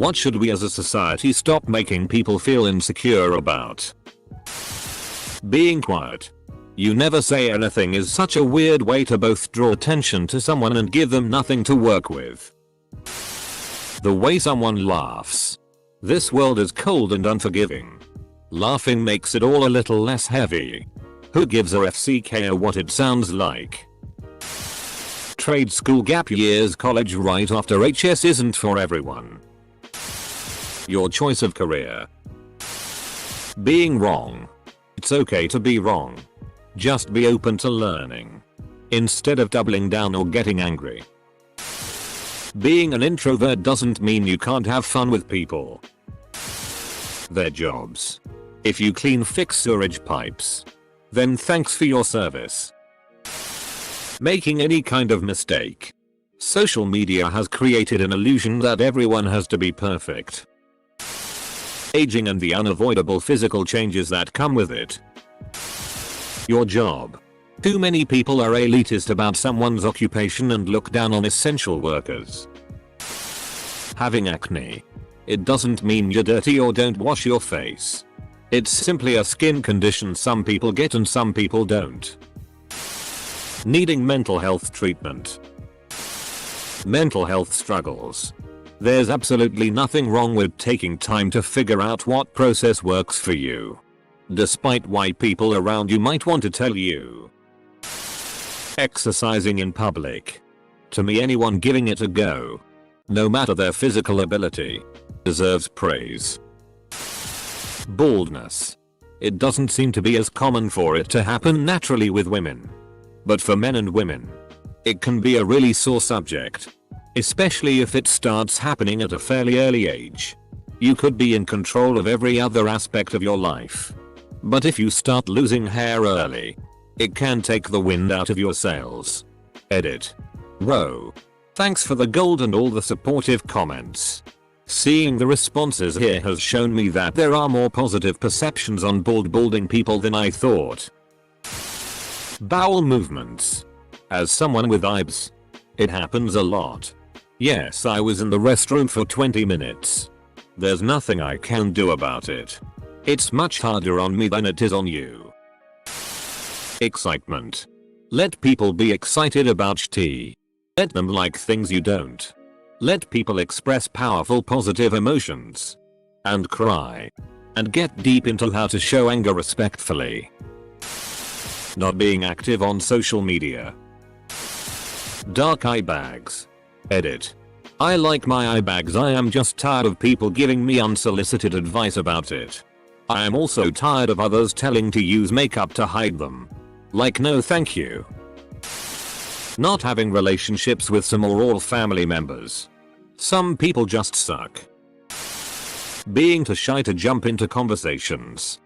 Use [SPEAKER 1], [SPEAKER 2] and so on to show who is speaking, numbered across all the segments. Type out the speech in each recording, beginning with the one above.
[SPEAKER 1] What should we as a society stop making people feel insecure about? Being quiet. You never say anything is such a weird way to both draw attention to someone and give them nothing to work with. The way someone laughs. This world is cold and unforgiving. Laughing makes it all a little less heavy. Who gives a FCK what it sounds like? Trade school gap years college right after HS isn't for everyone. Your choice of career. Being wrong. It's okay to be wrong. Just be open to learning. Instead of doubling down or getting angry. Being an introvert doesn't mean you can't have fun with people. Their jobs. If you fix sewage pipes, then thanks for your service. Making any kind of mistake. Social media has created an illusion that everyone has to be perfect. Aging and the unavoidable physical changes that come with it. Your job. Too many people are elitist about someone's occupation and look down on essential workers. Having acne. It doesn't mean you're dirty or don't wash your face. It's simply a skin condition some people get and some people don't. Needing mental health treatment. Mental health struggles. There's absolutely nothing wrong with taking time to figure out what process works for you. Despite why people around you might want to tell you. Exercising in public. To me, anyone giving it a go, no matter their physical ability, deserves praise. Baldness. It doesn't seem to be as common for it to happen naturally with women. But for men and women, it can be a really sore subject. Especially if it starts happening at a fairly early age. You could be in control of every other aspect of your life. But if you start losing hair early, it can take the wind out of your sails. Edit. Row. Thanks for the gold and all the supportive comments. Seeing the responses here has shown me that there are more positive perceptions on balding people than I thought. Bowel movements. As someone with IBS, it happens a lot. Yes, I was in the restroom for 20 minutes. There's nothing I can do about it. It's much harder on me than it is on you. Excitement. Let people be excited about tea. Let them like things you don't. Let people express powerful positive emotions. And cry. And get deep into how to show anger respectfully. Not being active on social media. Dark eye bags. Edit. I like my eye bags. I am just tired of people giving me unsolicited advice about it. I am also tired of others telling to use makeup to hide them. Like, no thank you. Not having relationships with some or all family members. Some people just suck. Being too shy to jump into conversations.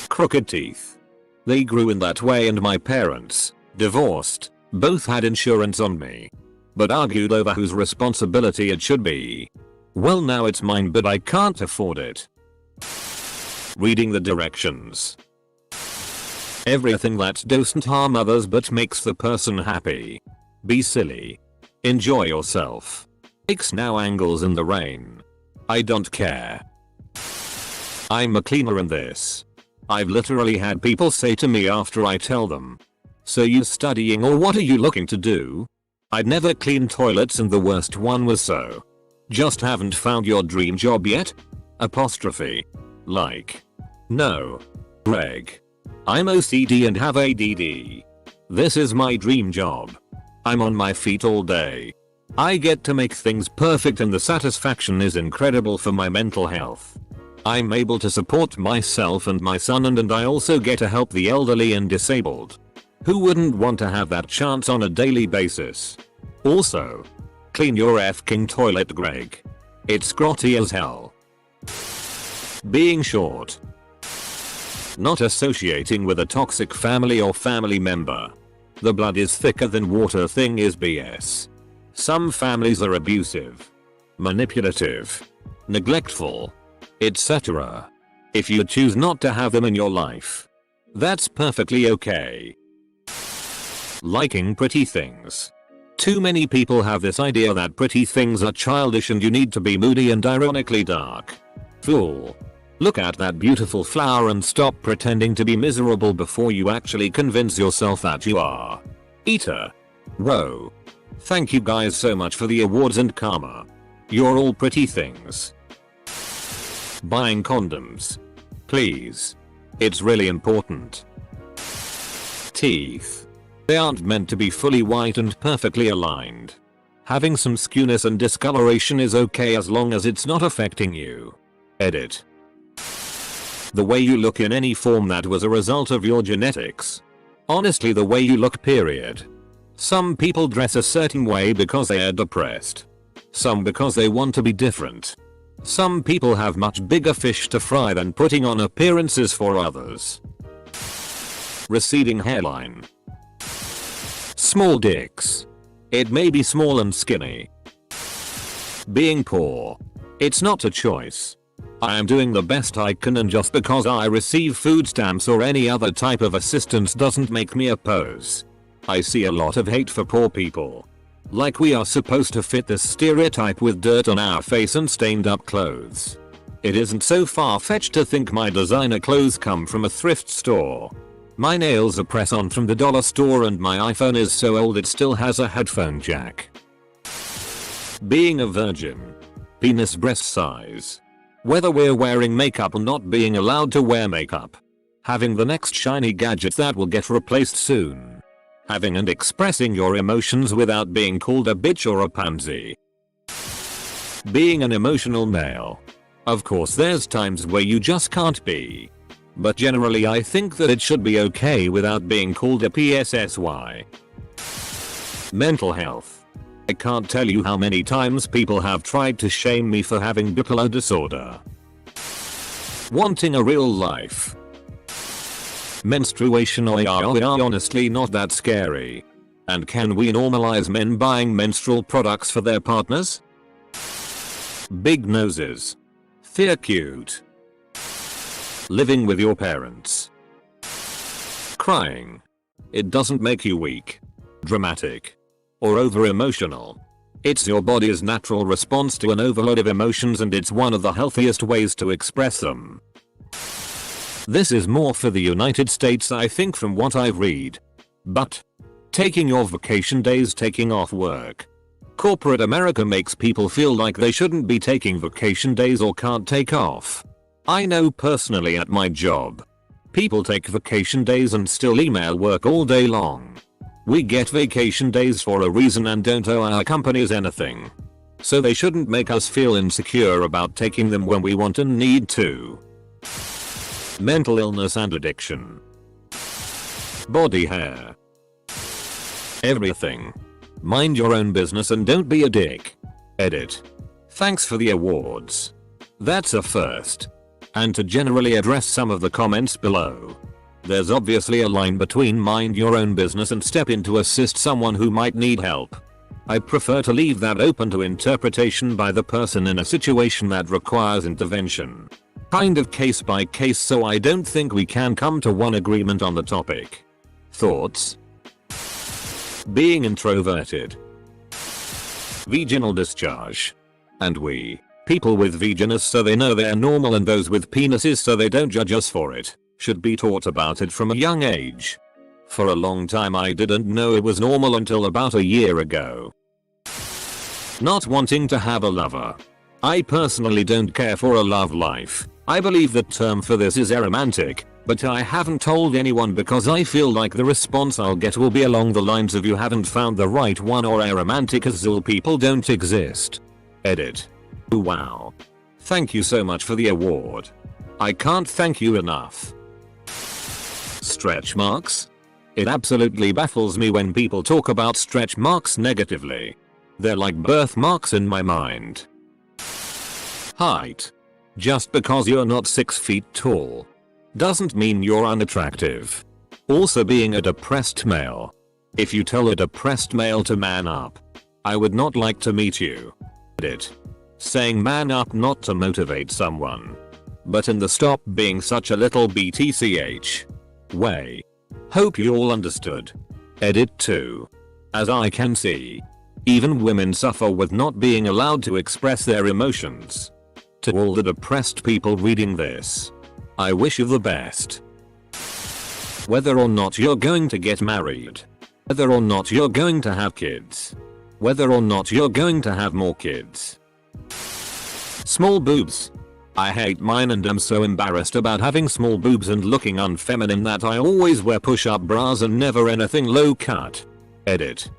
[SPEAKER 1] Crooked teeth. They grew in that way and my parents, divorced, both had insurance on me. But argued over whose responsibility it should be. Well, now it's mine but I can't afford it. Reading the directions. Everything that doesn't harm others but makes the person happy. Be silly. Enjoy yourself. X now angles in the rain. I don't care. I'm a cleaner in this. I've literally had people say to me after I tell them, "So you studying or what are you looking to do?" I'd never cleaned toilets and the worst one was "So just haven't found your dream job yet?" Apostrophe. Like. No. Greg. I'm OCD and have ADD. This is my dream job. I'm on my feet all day. I get to make things perfect and the satisfaction is incredible for my mental health. I'm able to support myself and my son and I also get to help the elderly and disabled. Who wouldn't want to have that chance on a daily basis? Also, clean your f***ing toilet, Greg. It's grotty as hell. Being short. Not associating with a toxic family or family member. The blood is thicker than water thing is BS. Some families are abusive, manipulative, neglectful, etc. If you choose not to have them in your life, that's perfectly okay. Liking pretty things. Too many people have this idea that pretty things are childish and you need to be moody and ironically dark. Fool. Look at that beautiful flower and stop pretending to be miserable before you actually convince yourself that you are. Eater. Whoa. Thank you guys so much for the awards and karma. You're all pretty things. Buying condoms. Please. It's really important. Teeth. They aren't meant to be fully white and perfectly aligned. Having some skewness and discoloration is okay as long as it's not affecting you. Edit. The way you look in any form that was a result of your genetics. Honestly, the way you look, period. Some people dress a certain way because they are depressed. Some because they want to be different. Some people have much bigger fish to fry than putting on appearances for others. Receding hairline. Small dicks. It may be small and skinny. Being poor. It's not a choice. I am doing the best I can, and just because I receive food stamps or any other type of assistance doesn't make me oppose. I see a lot of hate for poor people. Like we are supposed to fit this stereotype with dirt on our face and stained up clothes. It isn't so far-fetched to think my designer clothes come from a thrift store. My nails are press-on from the dollar store and my iPhone is so old it still has a headphone jack. Being a virgin. Penis breast size. Whether we're wearing makeup or not being allowed to wear makeup. Having the next shiny gadget that will get replaced soon. Having and expressing your emotions without being called a bitch or a pansy. Being an emotional male. Of course there's times where you just can't be. But generally I think that it should be okay without being called a PSSY. Mental health. I can't tell you how many times people have tried to shame me for having bipolar disorder. Wanting a real life. Menstruation are honestly not that scary. And can we normalize men buying menstrual products for their partners? Big noses. Fear cute. Living with your parents. Crying. It doesn't make you weak, dramatic, or over emotional. It's your body's natural response to an overload of emotions, and it's one of the healthiest ways to express them. This is more for the United States, I think, from what I've read. But taking your vacation days, taking off work. Corporate America makes people feel like they shouldn't be taking vacation days or can't take off. I know personally at my job. People take vacation days and still email work all day long. We get vacation days for a reason and don't owe our companies anything. So they shouldn't make us feel insecure about taking them when we want and need to. Mental illness and addiction. Body hair. Everything. Mind your own business and don't be a dick. Edit. Thanks for the awards. That's a first. And to generally address some of the comments below. There's obviously a line between mind your own business and step in to assist someone who might need help. I prefer to leave that open to interpretation by the person in a situation that requires intervention. Kind of case by case, so I don't think we can come to one agreement on the topic. Thoughts? Being introverted. Vaginal discharge. And we. People with vaginas so they know they're normal, and those with penises so they don't judge us for it, should be taught about it from a young age. For a long time I didn't know it was normal until about a year ago. Not wanting to have a lover. I personally don't care for a love life. I believe the term for this is aromantic, but I haven't told anyone because I feel like the response I'll get will be along the lines of you haven't found the right one or aromantic as all people don't exist. Edit. Wow. Thank you so much for the award. I can't thank you enough. Stretch marks? It absolutely baffles me when people talk about stretch marks negatively. They're like birthmarks in my mind. Height. Just because you're not 6 feet tall doesn't mean you're unattractive. Also, being a depressed male. If you tell a depressed male to man up, I would not like to meet you. Edit. Saying man up not to motivate someone, but in the stop being such a little btch way. Hope you all understood. Edit 2. As I can see, Even women suffer with not being allowed to express their emotions. To all the depressed people reading this, I wish you the best. Whether or not you're going to get married, whether or not you're going to have kids, whether or not you're going to have more kids. Small boobs. I hate mine and am so embarrassed about having small boobs and looking unfeminine that I always wear push-up bras and never anything low cut. Edit.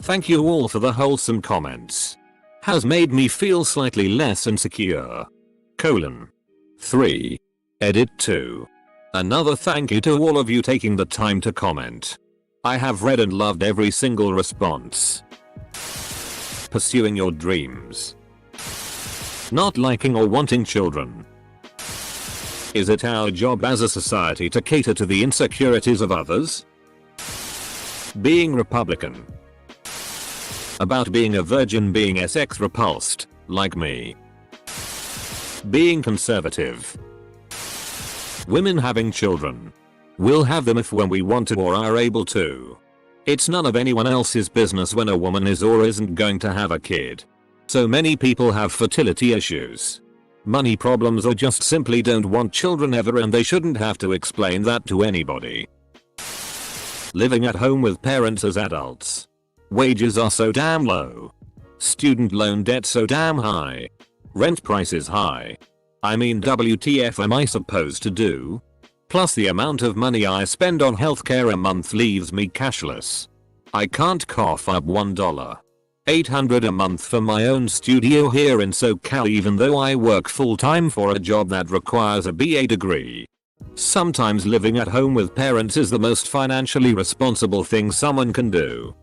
[SPEAKER 1] Thank you all for the wholesome comments. Has made me feel slightly less insecure. 3. Edit 2. Another thank you to all of you taking the time to comment. I have read and loved every single response. Pursuing your dreams. Not liking or wanting children. Is it our job as a society to cater to the insecurities of others? Being Republican. About being a virgin, being sex repulsed, like me. Being conservative. Women having children. We'll have them if when we want to or are able to. It's none of anyone else's business when a woman is or isn't going to have a kid. So many people have fertility issues, money problems, or just simply don't want children ever, and they shouldn't have to explain that to anybody. Living at home with parents as adults. Wages are so damn low. Student loan debt so damn high. Rent prices high. I mean, WTF am I supposed to do? Plus the amount of money I spend on healthcare a month leaves me cashless. I can't cough up $1.800 a month for my own studio here in SoCal, even though I work full-time for a job that requires a BA degree. Sometimes living at home with parents is the most financially responsible thing someone can do.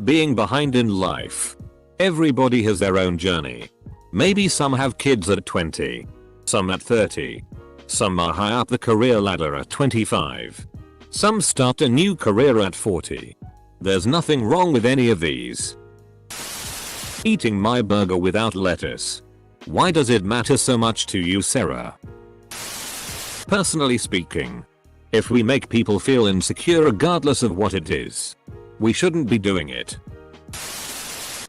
[SPEAKER 1] Being behind in life. Everybody has their own journey. Maybe some have kids at 20, some at 30, some are high up the career ladder at 25, some start a new career at 40. There's nothing wrong with any of these. Eating my burger without lettuce. Why does it matter so much to you, Sarah? Personally speaking, if we make people feel insecure regardless of what it is, we shouldn't be doing it.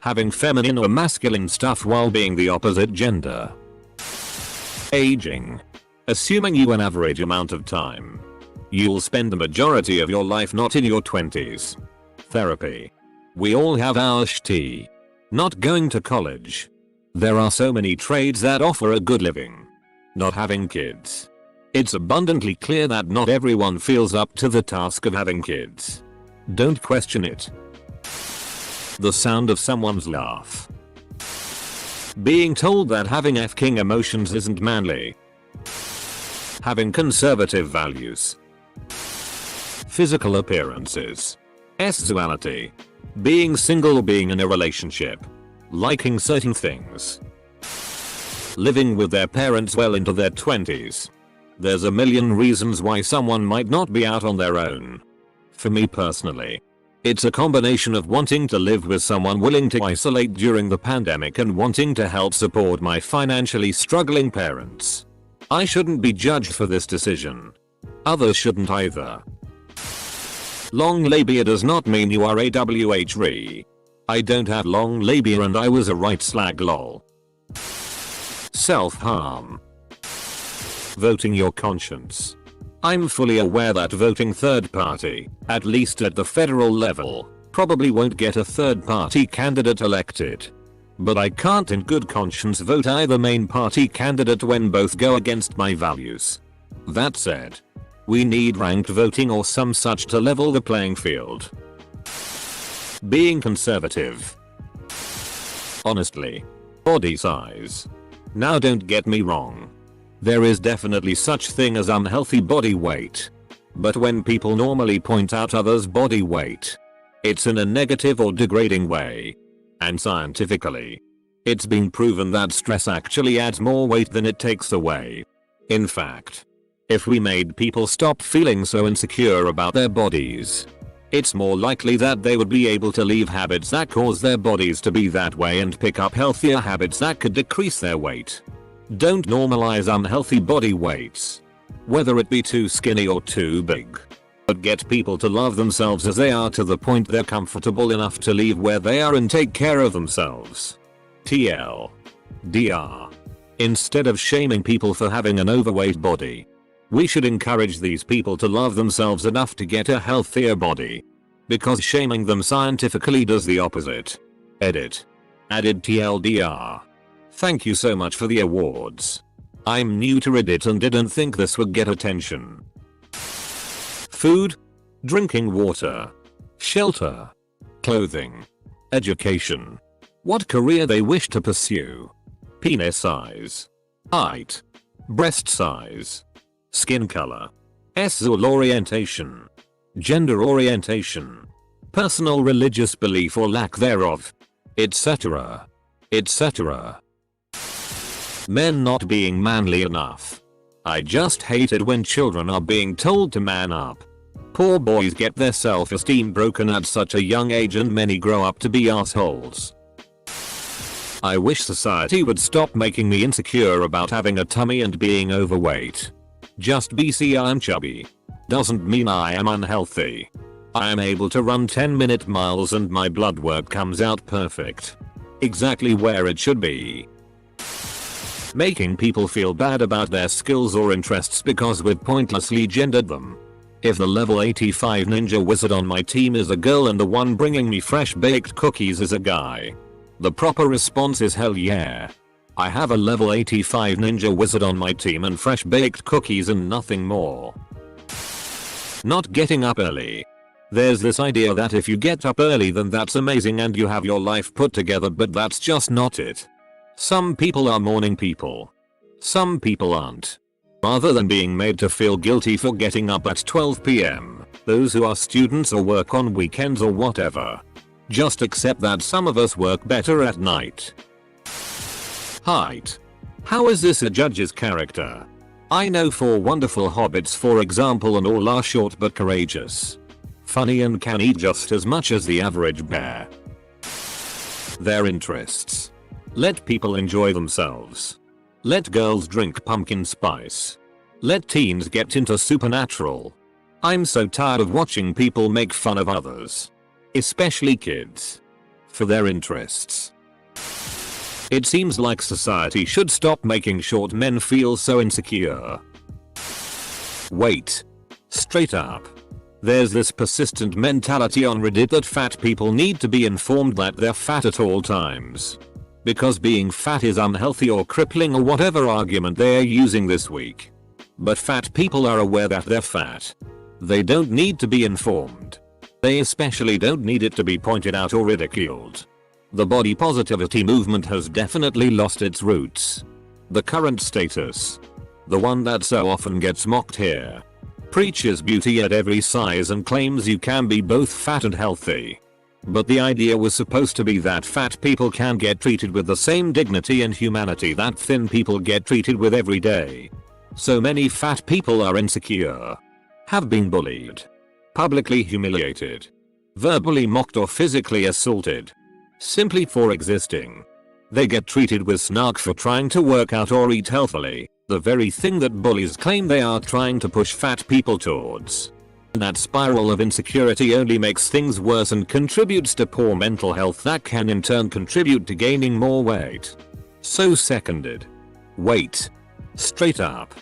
[SPEAKER 1] Having feminine or masculine stuff while being the opposite gender. Aging. Assuming you an average amount of time. You'll spend the majority of your life not in your 20s. Therapy. We all have our shti. Not going to college. There are so many trades that offer a good living. Not having kids. It's abundantly clear that not everyone feels up to the task of having kids. Don't question it. The sound of someone's laugh. Being told that having F-king emotions isn't manly. Having conservative values. Physical appearances. Sexuality. Being single or being in a relationship. Liking certain things. Living with their parents well into their 20s. There's a million reasons why someone might not be out on their own. For me personally, it's a combination of wanting to live with someone willing to isolate during the pandemic and wanting to help support my financially struggling parents. I shouldn't be judged for this decision. Others shouldn't either. Long labia does not mean you are a WHRE. I don't have long labia and I was a right slag lol. Self-harm. Voting your conscience. I'm fully aware that voting third party, at least at the federal level, probably won't get a third party candidate elected. But I can't in good conscience vote either main party candidate when both go against my values. That said, we need ranked voting or some such to level the playing field. Being conservative. Honestly. Body size. Now don't get me wrong. There is definitely such thing as unhealthy body weight. But when people normally point out others' body weight, it's in a negative or degrading way. And scientifically, it's been proven that stress actually adds more weight than it takes away. In fact, if we made people stop feeling so insecure about their bodies, it's more likely that they would be able to leave habits that cause their bodies to be that way and pick up healthier habits that could decrease their weight. Don't normalize unhealthy body weights, whether it be too skinny or too big. But get people to love themselves as they are to the point they're comfortable enough to leave where they are and take care of themselves. TLDR. Instead of shaming people for having an overweight body, we should encourage these people to love themselves enough to get a healthier body. Because shaming them scientifically does the opposite. Edit. Added TLDR. Thank you so much for the awards. I'm new to Reddit and didn't think this would get attention. Food, drinking water, shelter, clothing, education, what career they wish to pursue, penis size, height, breast size, skin color, sexual orientation, gender orientation, personal religious belief or lack thereof, etc. etc. Men not being manly enough. I just hate it when children are being told to man up. Poor boys get their self-esteem broken at such a young age and many grow up to be assholes. I wish society would stop making me insecure about having a tummy and being overweight. Just BC I'm chubby doesn't mean I am unhealthy. I am able to run 10-minute miles and my blood work comes out perfect. Exactly where it should be. Making people feel bad about their skills or interests because we've pointlessly gendered them. If the level 85 ninja wizard on my team is a girl and the one bringing me fresh baked cookies is a guy, the proper response is hell yeah. I have a level 85 ninja wizard on my team and fresh baked cookies and nothing more. Not getting up early. There's this idea that if you get up early then that's amazing and you have your life put together, but that's just not it. Some people are morning people. Some people aren't. Rather than being made to feel guilty for getting up at 12 PM, those who are students or work on weekends or whatever, just accept that some of us work better at night. Height. How is this a judge's character? I know 4 wonderful hobbits for example and all are short but courageous, funny and can eat just as much as the average bear. Their interests. Let people enjoy themselves. Let girls drink pumpkin spice. Let teens get into supernatural. I'm so tired of watching people make fun of others, especially kids, for their interests. It seems like society should stop making short men feel so insecure. Wait. Straight up. There's this persistent mentality on Reddit that fat people need to be informed that they're fat at all times. Because being fat is unhealthy or crippling or whatever argument they're using this week. But fat people are aware that they're fat. They don't need to be informed. They especially don't need it to be pointed out or ridiculed. The body positivity movement has definitely lost its roots. The current status, the one that so often gets mocked here, preaches beauty at every size and claims you can be both fat and healthy. But the idea was supposed to be that fat people can get treated with the same dignity and humanity that thin people get treated with every day. So many fat people are insecure, have been bullied, publicly humiliated, verbally mocked or physically assaulted, simply for existing. They get treated with snark for trying to work out or eat healthily, the very thing that bullies claim they are trying to push fat people towards. That spiral of insecurity only makes things worse and contributes to poor mental health that can in turn contribute to gaining more weight. So seconded. Wait. Straight up.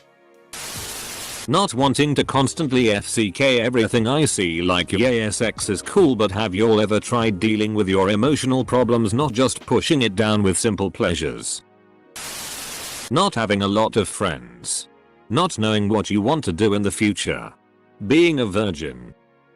[SPEAKER 1] Not wanting to constantly FCK everything I see like yeah sex is cool, but have y'all ever tried dealing with your emotional problems, not just pushing it down with simple pleasures? Not having a lot of friends. Not knowing what you want to do in the future. Being a virgin.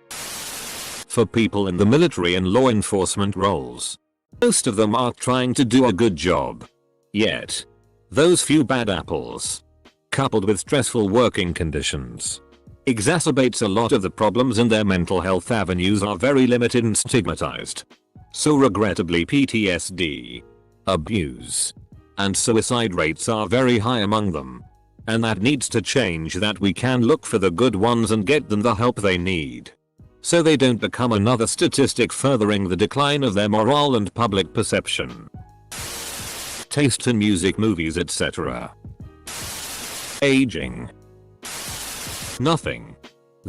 [SPEAKER 1] For people in the military and law enforcement roles, most of them are trying to do a good job. Yet, those few bad apples, coupled with stressful working conditions, exacerbates a lot of the problems, and their mental health avenues are very limited and stigmatized. So regrettably PTSD, abuse, and suicide rates are very high among them. And that needs to change, that we can look for the good ones and get them the help they need, so they don't become another statistic furthering the decline of their morale and public perception. Taste in music, movies, etc. Aging. Nothing.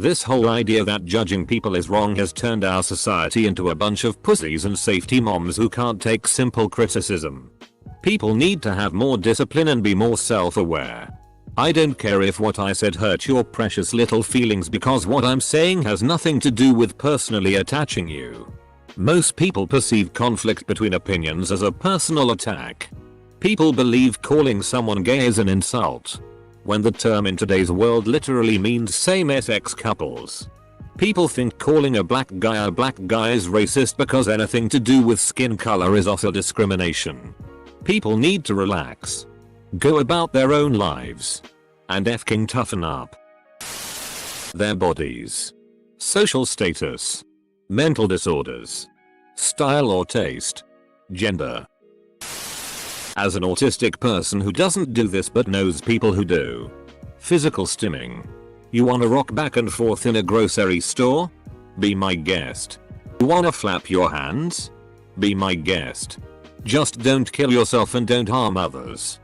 [SPEAKER 1] This whole idea that judging people is wrong has turned our society into a bunch of pussies and safety moms who can't take simple criticism. People need to have more discipline and be more self-aware. I don't care if what I said hurt your precious little feelings, because what I'm saying has nothing to do with personally attaching you. Most people perceive conflict between opinions as a personal attack. People believe calling someone gay is an insult, when the term in today's world literally means same-sex couples. People think calling a black guy is racist because anything to do with skin color is also discrimination. People need to relax, go about their own lives, and effing toughen up. Their bodies, social status, mental disorders, style or taste, gender. As an autistic person who doesn't do this but knows people who do. Physical stimming. You wanna rock back and forth in a grocery store? Be my guest. You wanna flap your hands? Be my guest. Just don't kill yourself and don't harm others.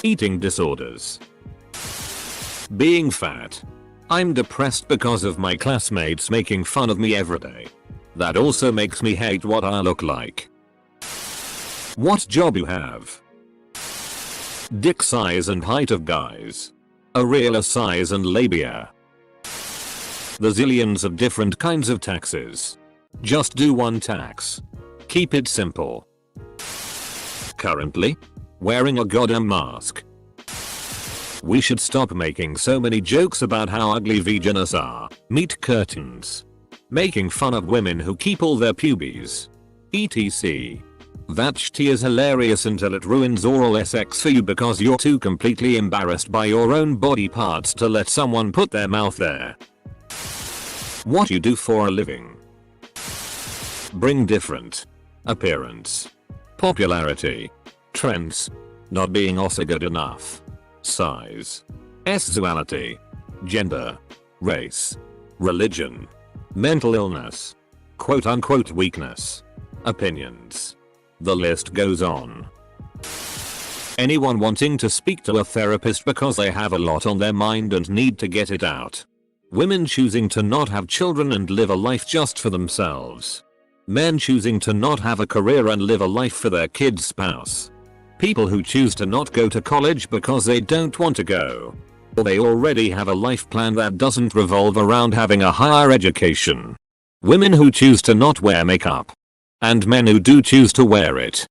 [SPEAKER 1] Eating disorders. Being fat. I'm depressed because of my classmates making fun of me every day. That also makes me hate what I look like. What job you have? Dick size and height of guys. Areola size and labia. The zillions of different kinds of taxes. Just do one tax. Keep it simple. Currently? Wearing a goddamn mask. We should stop making so many jokes about how ugly vaginas are. Meat curtains. Making fun of women who keep all their pubes. etc. That shit is hilarious until it ruins oral sex for you because you're too completely embarrassed by your own body parts to let someone put their mouth there. What you do for a living. Bring different. Appearance. Popularity. Trends. Not being also good enough. Size. Sexuality. Gender. Race. Religion. Mental illness. Quote unquote weakness. Opinions. The list goes on. Anyone wanting to speak to a therapist because they have a lot on their mind and need to get it out. Women choosing to not have children and live a life just for themselves. Men choosing to not have a career and live a life for their kid's spouse. People who choose to not go to college because they don't want to go. Or they already have a life plan that doesn't revolve around having a higher education. Women who choose to not wear makeup. And men who do choose to wear it.